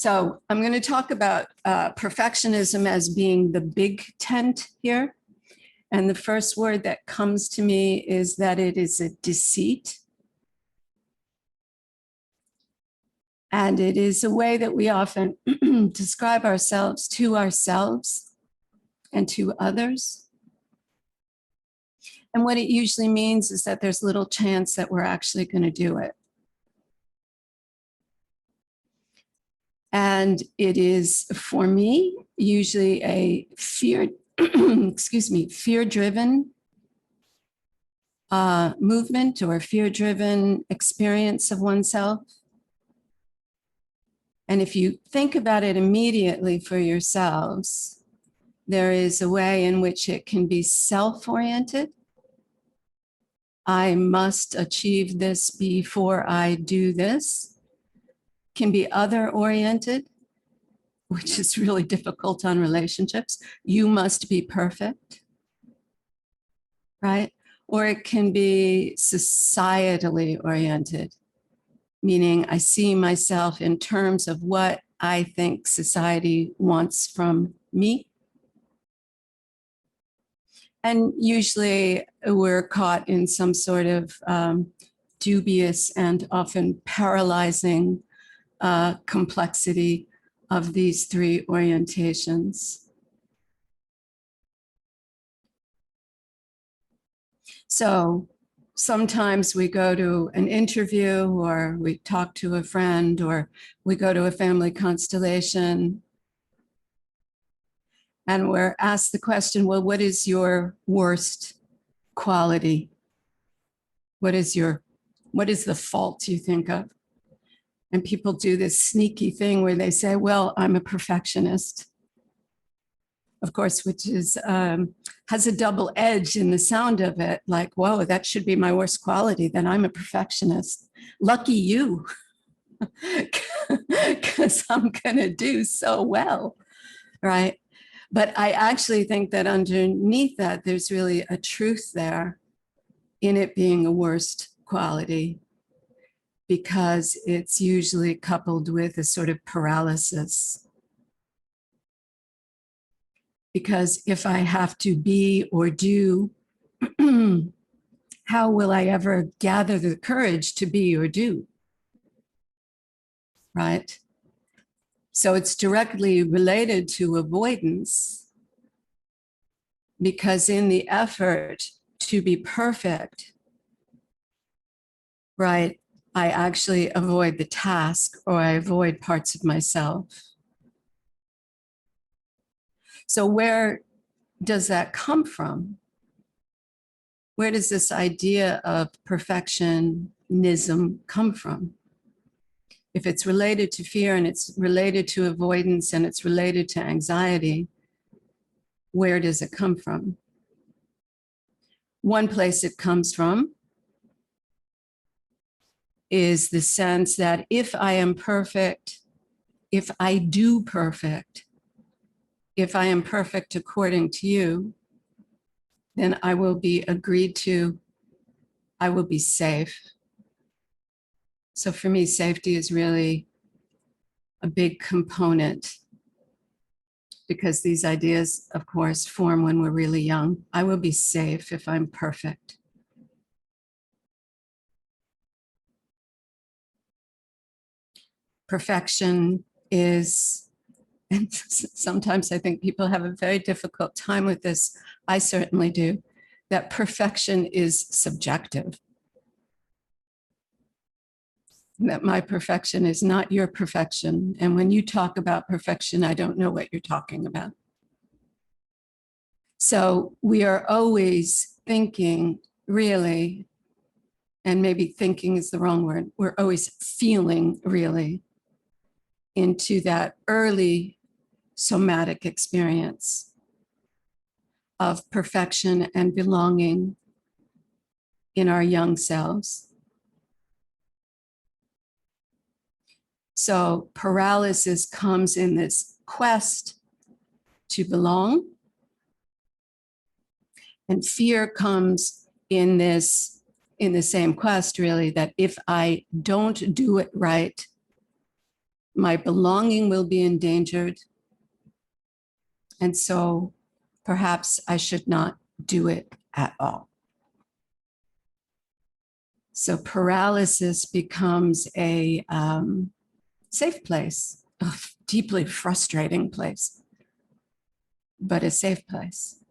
So I'm going to talk about perfectionism as being the big tent here. And the first word that comes to me is that it is a deceit. And it is a way that we often describe ourselves and to others. And what it usually means is that there's little chance that we're actually going to do it. And it is, for me, usually a fear-driven movement or fear-driven experience of oneself. And if you think about it immediately for yourselves, there is a way in which it can be self-oriented. I must achieve this before I do this. Can be other-oriented, which is really difficult on relationships. You must be perfect, right? Or it can be societally oriented, meaning I see myself in terms of what I think society wants from me. And usually we're caught in some sort of dubious and often paralyzing complexity of these three orientations. So sometimes we go to an interview or we talk to a friend or we go to a family constellation and we're asked the question, well, what is your worst quality? What is the fault you think of? And people do this sneaky thing where they say, well, I'm a perfectionist. Of course, which is has a double edge in the sound of it. Like, whoa, that should be my worst quality, then I'm a perfectionist. Lucky you, because I'm gonna do so well, right? But I actually think that underneath that, there's really a truth there in it being a worst quality, because it's usually coupled with a sort of paralysis. Because if I have to be or do, how will I ever gather the courage to be or do? Right? So it's directly related to avoidance, because in the effort to be perfect, right, I actually avoid the task or I avoid parts of myself. So where does that come from? Where does this idea of perfectionism come from? If it's related to fear and it's related to avoidance and it's related to anxiety, where does it come from? One place it comes from is the sense that if I am perfect, if I do perfect, if I am perfect according to you, then I will be agreed to, I will be safe. So for me, safety is really a big component, because these ideas, of course, form when we're really young. I will be safe if I'm perfect. Perfection is, and sometimes I think people have a very difficult time with this, I certainly do, that perfection is subjective. That my perfection is not your perfection. And when you talk about perfection, I don't know what you're talking about. So we are always thinking, really, and maybe thinking is the wrong word, we're always feeling, really, into that early somatic experience of perfection and belonging in our young selves. So paralysis comes in this quest to belong, and fear comes in the same quest, really, that if I don't do it right, my belonging will be endangered. And so perhaps I should not do it at all. So paralysis becomes a safe place, a deeply frustrating place, but a safe place.